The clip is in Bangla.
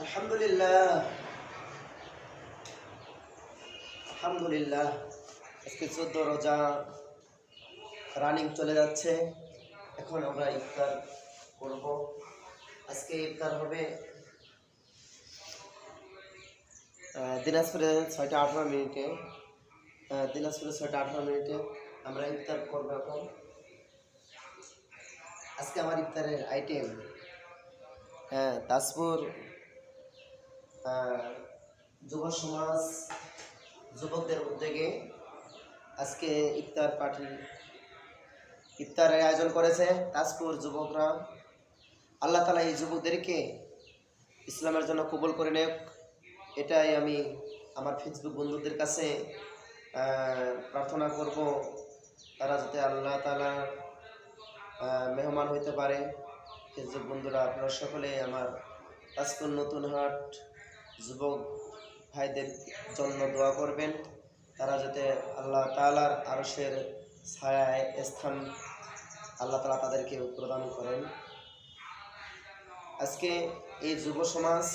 আলহামদুলিল্লাহ আলহামদুলিল্লাহ আজকে 14 রোজা রানিং চলে যাচ্ছে। এখন আমরা ইফতার করব। আজকে ইফতার হবে দিনাজপুরে 6টা 18 মিনিটে। দিনাজপুরে 6টা 18 মিনিটে আমরা ইফতার করব। এখন আজকে আমার ইফতারের আইটেম তাজপুর যুব সমাজ যুবকদের উদ্যোগে আজকে ইফতারের আয়োজন করেছে তাজপুর যুবকরা। আল্লাহ তাআলা এই যুবকদেরকে ইসলামের জন্য কবুল করে নেক, এটাই আমি আমার ফেসবুক বন্ধুদের কাছে প্রার্থনা করব। তারা যাতে আল্লাহ তাআলা মেহমান হইতে পারে। ফেসবুক বন্ধুরা, আপনারা সকলে আমার তাজপুর নতুন হাট যুবক ভাইদের জন্য দোয়া করবেন। তারা যাতে আল্লাহ তাআলার আরশের ছায়ায় স্থান আল্লাহ তাআলা তাদেরকে প্রদান করেন। আজকে এই যুব সমাজ